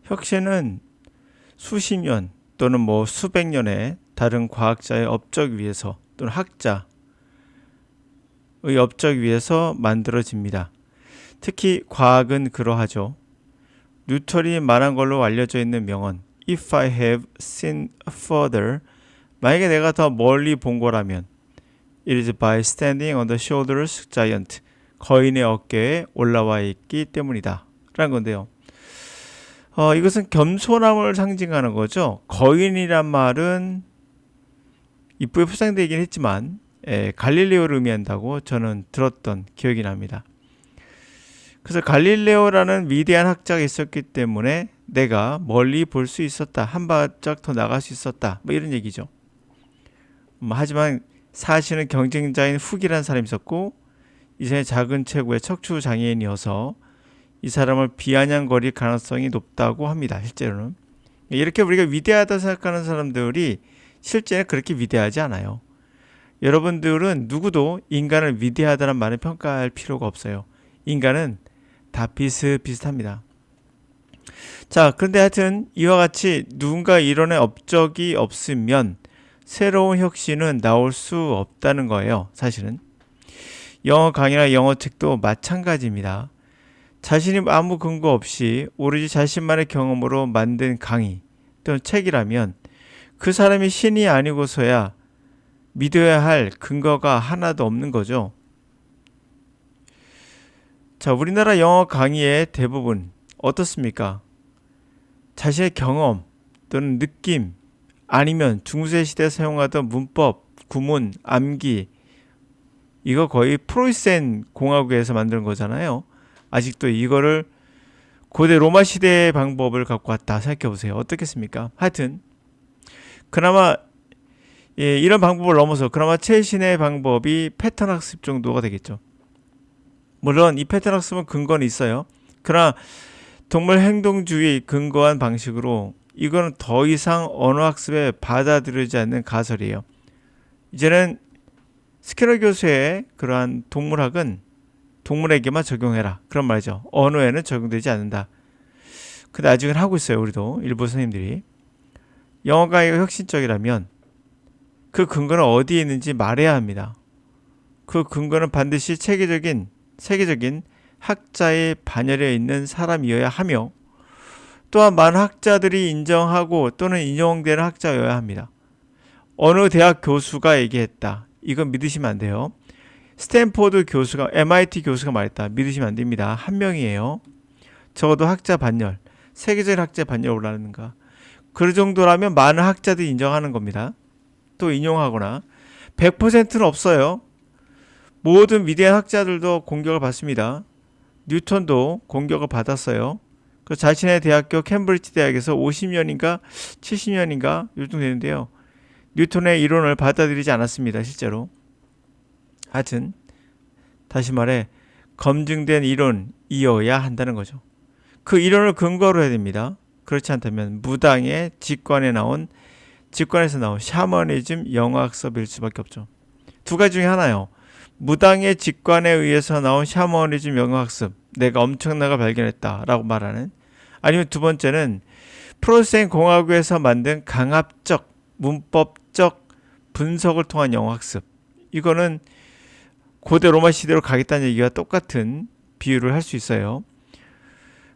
혁신은 수십 년 또는 수백 년의 다른 과학자의 업적 위에서 또는 학자의 업적 위에서 만들어집니다. 특히 과학은 그러하죠. 뉴턴이 말한 걸로 알려져 있는 명언 If I have seen further, 만약에 내가 더 멀리 본 거라면 It is by standing on the shoulders giant, 거인의 어깨에 올라와 있기 때문이다 라는 건데요. 이것은 겸손함을 상징하는 거죠. 거인이란 말은 이쁘게 포장되긴 했지만 갈릴레오를 의미한다고 저는 들었던 기억이 납니다. 그래서 갈릴레오라는 위대한 학자가 있었기 때문에 내가 멀리 볼 수 있었다. 한 발짝 더 나갈 수 있었다. 이런 얘기죠. 하지만 사실은 경쟁자인 훅이라는 사람이 있었고 이 사람이 작은 체구의 척추 장애인이어서 이 사람을 비아냥거릴 가능성이 높다고 합니다. 실제로는. 이렇게 우리가 위대하다 생각하는 사람들이 실제는 그렇게 위대하지 않아요. 여러분들은 누구도 인간을 위대하다는 말을 평가할 필요가 없어요. 인간은 다 비슷비슷합니다. 자, 그런데 하여튼 이와 같이 누군가 이론의 업적이 없으면 새로운 혁신은 나올 수 없다는 거예요. 사실은. 영어 강의나 영어 책도 마찬가지입니다. 자신이 아무 근거 없이 오로지 자신만의 경험으로 만든 강의 또는 책이라면 그 사람이 신이 아니고서야 믿어야 할 근거가 하나도 없는 거죠. 자, 우리나라 영어 강의의 대부분 어떻습니까? 자신의 경험 또는 느낌 아니면 중세 시대에 사용하던 문법, 구문, 암기 이거 거의 프로이센 공화국에서 만든 거잖아요. 아직도 이거를 고대 로마 시대의 방법을 갖고 왔다 생각해 보세요. 어떻겠습니까? 하여튼 그나마 이런 방법을 넘어서 그나마 최신의 방법이 패턴 학습 정도가 되겠죠. 물론 이 패턴 학습은 근거는 있어요. 그러나 동물 행동주의 근거한 방식으로 이거는 더 이상 언어 학습에 받아들이지 않는 가설이에요. 이제는 스키너 교수의 그러한 동물학은 동물에게만 적용해라 그런 말이죠. 언어에는 적용되지 않는다. 근데 아직은 하고 있어요. 우리도 일부 선생님들이. 영어 강의가 혁신적이라면 그 근거는 어디에 있는지 말해야 합니다. 그 근거는 반드시 세계적인 학자의 반열에 있는 사람이어야 하며 또한 많은 학자들이 인정하고 또는 인용되는 학자여야 합니다. 어느 대학 교수가 얘기했다. 이건 믿으시면 안 돼요. 스탠포드 교수가 MIT 교수가 말했다. 믿으시면 안 됩니다. 한 명이에요. 적어도 학자 반열, 세계적인 학자 반열 올라가는가. 그 정도라면 많은 학자들이 인정하는 겁니다. 또 인용하거나 100%는 없어요. 모든 위대한 학자들도 공격을 받습니다. 뉴턴도 공격을 받았어요. 그 자신의 대학교 캠브리지 대학에서 50년인가 70년인가 요즘 되는데요. 뉴턴의 이론을 받아들이지 않았습니다. 실제로. 하여튼 다시 말해 검증된 이론이어야 한다는 거죠. 그 이론을 근거로 해야 됩니다. 그렇지 않다면 무당의 직관에서 나온 샤머니즘 영어학습일 수밖에 없죠. 두 가지 중에 하나요. 무당의 직관에 의해서 나온 샤머니즘 영어학습 내가 엄청나게 발견했다라고 말하는, 아니면 두 번째는 프로이센 공화국에서 만든 강압적 문법적 분석을 통한 영어학습. 이거는 고대 로마 시대로 가겠다는 얘기와 똑같은 비유를 할 수 있어요.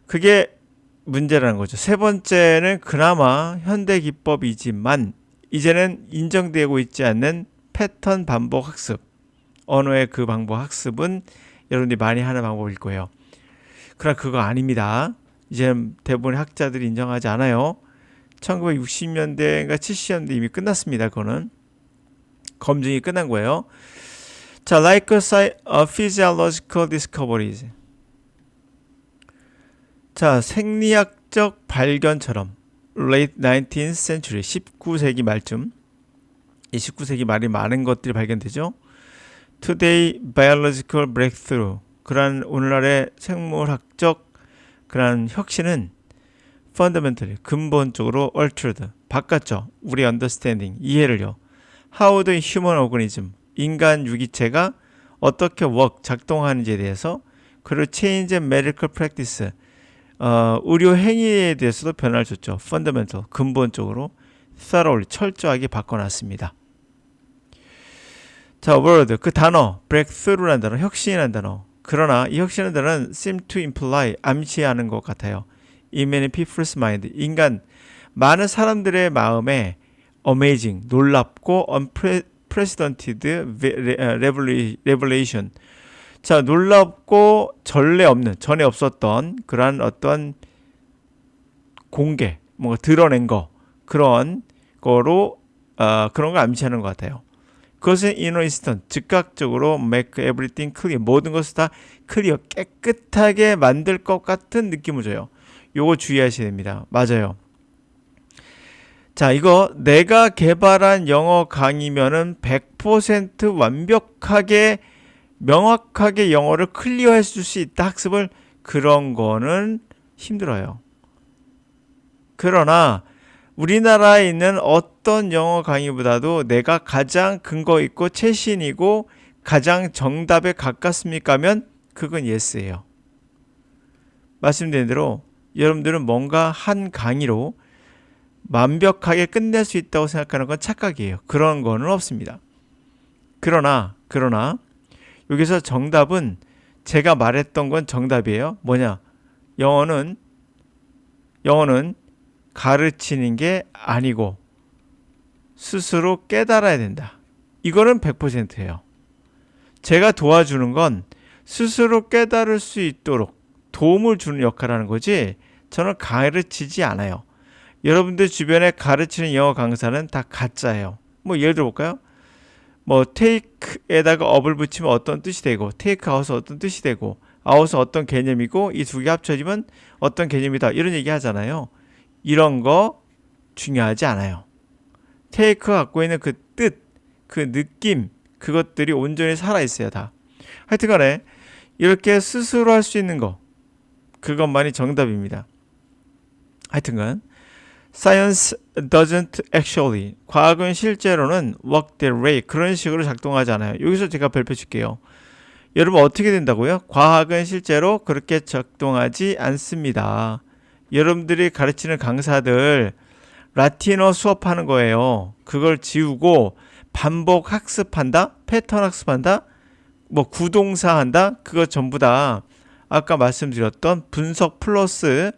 그게 문제라는 거죠. 세 번째는 그나마 현대 기법이지만 이제는 인정되고 있지 않는 패턴 반복 학습. 언어의 그 반복 학습은 여러분들이 많이 하는 방법일 거예요. 그러나 그거 아닙니다. 이제 대부분의 학자들이 인정하지 않아요. 1960년대인가 70년대 이미 끝났습니다. 그거는 검증이 끝난 거예요. 자, like physiological discoveries. 자, 생리학적 발견처럼 late 19th century 19세기 말쯤, 이 19세기 말이 많은 것들이 발견되죠. Today biological breakthrough, 그러한 오늘날의 생물학적 그러한 혁신은 fundamentally 근본적으로 altered 바꿨죠. 우리 understanding 이해를요. How the human organism, 인간 유기체가 어떻게 작동하는지에 대해서, 그리고 change in medical practice, 의료 행위에 대해서도 변화를 줬죠. fundamental, 근본적으로 thoroughly, 철저하게 바꿔놨습니다. 자, word, 그 단어, breakthrough라는 단어, 혁신이라는 단어. 그러나 이 혁신이라는 단어는 seem to imply, 암시하는 것 같아요. In many people's mind, 많은 사람들의 마음에 amazing, 놀랍고 unprecedented revelation. 자, 놀랍고 전에 없었던 그러한 어떤 공개, 뭔가 드러낸 거, 그런 거로, 그런 걸 암시하는 것 같아요. 그것은 inner instant, 즉각적으로 make everything clear, 모든 것을 다 클리어, 깨끗하게 만들 것 같은 느낌을 줘요. 요거 주의하셔야 됩니다. 맞아요. 자, 이거 내가 개발한 영어 강의면은 100% 완벽하게 명확하게 영어를 클리어해 줄 수 있다. 학습을 그런 거는 힘들어요. 그러나 우리나라에 있는 어떤 영어 강의보다도 내가 가장 근거 있고 최신이고 가장 정답에 가깝습니까? 하면 그건 예스예요. 말씀드린 대로 여러분들은 뭔가 한 강의로 완벽하게 끝낼 수 있다고 생각하는 건 착각이에요. 그런 거는 없습니다. 그러나 여기서 정답은 제가 말했던 건 정답이에요. 뭐냐? 영어는 가르치는 게 아니고 스스로 깨달아야 된다. 이거는 100%예요. 제가 도와주는 건 스스로 깨달을 수 있도록 도움을 주는 역할을 하는 거지 저는 가르치지 않아요. 여러분들 주변에 가르치는 영어 강사는 다 가짜예요. 뭐 예를 들어 볼까요? 뭐 take에다가 up을 붙이면 어떤 뜻이 되고 take out은 어떤 뜻이 되고 out은 어떤 개념이고 이 두 개 합쳐지면 어떤 개념이다 이런 얘기 하잖아요. 이런 거 중요하지 않아요. take가 갖고 있는 그 뜻, 그 느낌 그것들이 온전히 살아있어요. 다. 하여튼간에 이렇게 스스로 할 수 있는 거 그것만이 정답입니다. 하여튼간 Science doesn't actually. 과학은 실제로는 work that way. 그런 식으로 작동하지 않아요. 여기서 제가 별표 칠게요. 여러분 어떻게 된다고요? 과학은 실제로 그렇게 작동하지 않습니다. 여러분들이 가르치는 강사들 라틴어 수업하는 거예요. 그걸 지우고 반복 학습한다? 패턴 학습한다? 뭐 구동사 한다? 그거 전부 다 아까 말씀드렸던 분석 플러스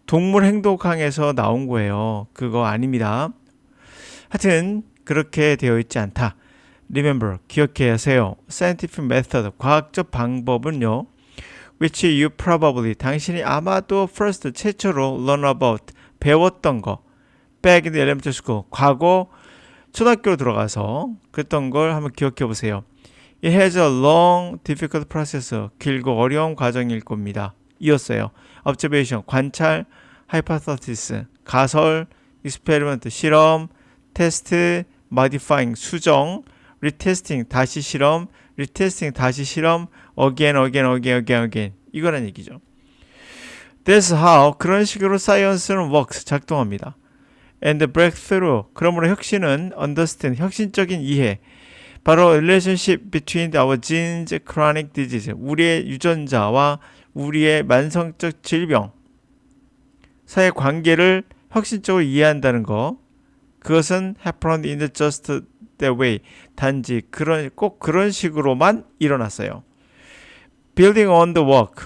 동물 행동학에서 나온 거예요. 그거 아닙니다. 하여튼 그렇게 되어 있지 않다. Remember, 기억해야 하세요. Scientific method, 과학적 방법은요. Which you probably, 당신이 아마도 first, 최초로 learn about, 배웠던 거. Back in the elementary school, 과거 초등학교로 들어가서 그랬던 걸 한번 기억해 보세요. It has a long, difficult process, 길고 어려운 과정일 겁니다. 이었어요. observation, 관찰, hypothesis, 가설, experiment, 실험, test, modifying, 수정, retesting, 다시 실험, retesting, 다시 실험, again. 이거란 얘기죠. That's how, 그런 식으로 science는 works, 작동합니다. And the breakthrough, 그러므로 혁신은 understand, 혁신적인 이해, 바로 relationship between our genes, chronic disease, 우리의 유전자와 우리의 만성적 질병 사이의 관계를 혁신적으로 이해한다는 거. 그것은 happened in just that way. 단지 꼭 그런 식으로만 일어났어요. Building on the work,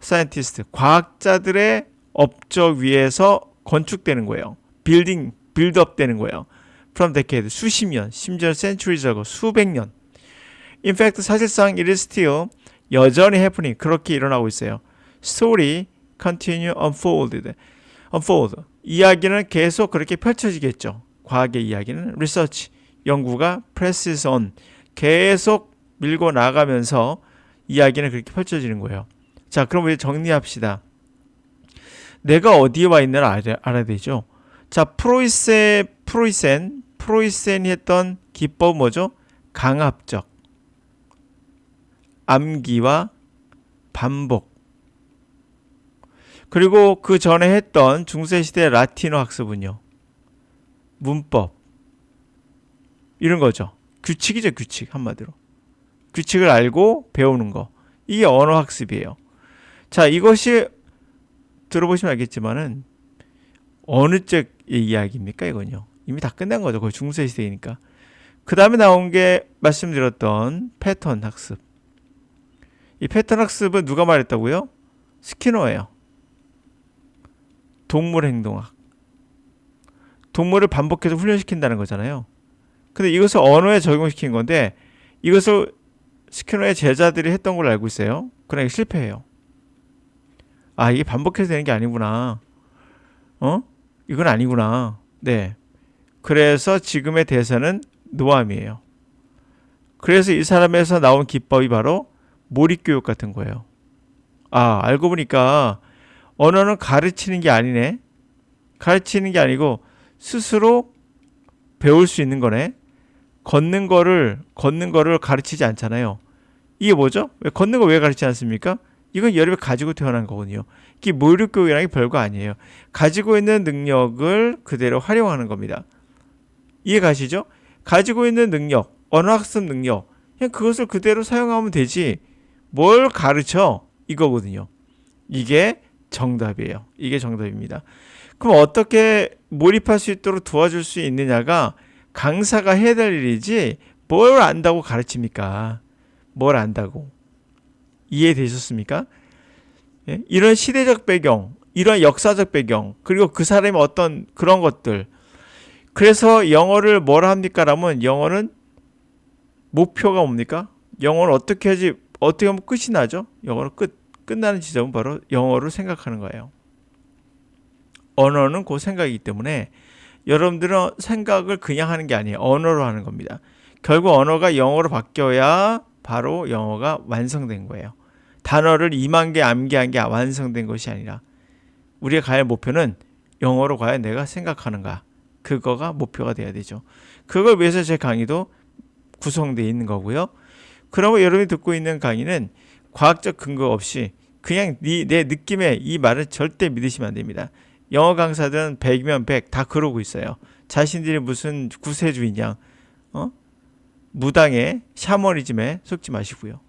scientist, 과학자들의 업적 위에서 건축되는 거예요. build-up 되는 거예요. From decade, 수십 년, 심지어 centuries하고 수백 년. In fact, 사실상 it is still 여전히 happening, 그렇게 일어나고 있어요. Story continue unfold. 이야기는 계속 그렇게 펼쳐지겠죠. 과학의 이야기는 research, 연구가 presses on, 계속 밀고 나가면서 이야기는 그렇게 펼쳐지는 거예요. 자, 그럼 이제 정리합시다. 내가 어디에 와 있는지 알아야 되죠. 자, 프로이센이 했던 기법은 뭐죠? 강압적, 암기와 반복. 그리고 그 전에 했던 중세시대 라틴어 학습은요. 문법. 이런 거죠. 규칙이죠, 규칙. 한마디로. 규칙을 알고 배우는 거. 이게 언어 학습이에요. 자, 이것이 들어보시면 알겠지만은 어느 쪽의 이야기입니까 이건요. 이미 다 끝난 거죠. 거의 중세 시대이니까. 그 다음에 나온 게 말씀드렸던 패턴 학습. 이 패턴 학습은 누가 말했다고요? 스키너예요. 동물 행동학. 동물을 반복해서 훈련시킨다는 거잖아요. 근데 이것을 언어에 적용시킨 건데 이것을 스키너의 제자들이 했던 걸로 알고 있어요. 그러나 실패해요. 아, 이게 반복해서 되는 게 아니구나. 이건 아니구나. 네. 그래서 지금의 대사는 노암이에요. 그래서 이 사람에서 나온 기법이 바로 몰입교육 같은 거예요. 아, 알고 보니까 언어는 가르치는 게 아니네. 가르치는 게 아니고 스스로 배울 수 있는 거네. 걷는 거를 가르치지 않잖아요. 이게 뭐죠? 걷는 거 왜 가르치지 않습니까? 이건 여러 배 가지고 태어난 거거든요. 이게 몰입교육이라는 게 별거 아니에요. 가지고 있는 능력을 그대로 활용하는 겁니다. 이해 가시죠? 가지고 있는 능력, 언어학습 능력, 그냥 그것을 그대로 사용하면 되지. 뭘 가르쳐? 이거거든요. 이게 정답이에요. 이게 정답입니다. 그럼 어떻게 몰입할 수 있도록 도와줄 수 있느냐가 강사가 해야 될 일이지 뭘 안다고 가르칩니까? 뭘 안다고. 이해되셨습니까? 예? 이런 시대적 배경, 이런 역사적 배경, 그리고 그 사람의 어떤 그런 것들. 그래서 영어를 뭐라 합니까? 라면 영어는 목표가 뭡니까? 영어를 어떻게 하지, 어떻게 하면 끝이 나죠? 영어로 끝나는 지점은 바로 영어를 생각하는 거예요. 언어는 그 생각이기 때문에 여러분들은 생각을 그냥 하는 게 아니에요. 언어로 하는 겁니다. 결국 언어가 영어로 바뀌어야 바로 영어가 완성된 거예요. 단어를 2만 개 암기한 게 완성된 것이 아니라 우리가 가야 할 목표는 영어로 과연 내가 생각하는가. 그거가 목표가 돼야 되죠. 그걸 위해서 제 강의도 구성되어 있는 거고요. 그러면 여러분이 듣고 있는 강의는 과학적 근거 없이 그냥 내 느낌에 이 말을 절대 믿으시면 안 됩니다. 영어 강사들은 100이면 100 다 그러고 있어요. 자신들이 무슨 구세주의냐, 무당의 샤머니즘에 속지 마시고요.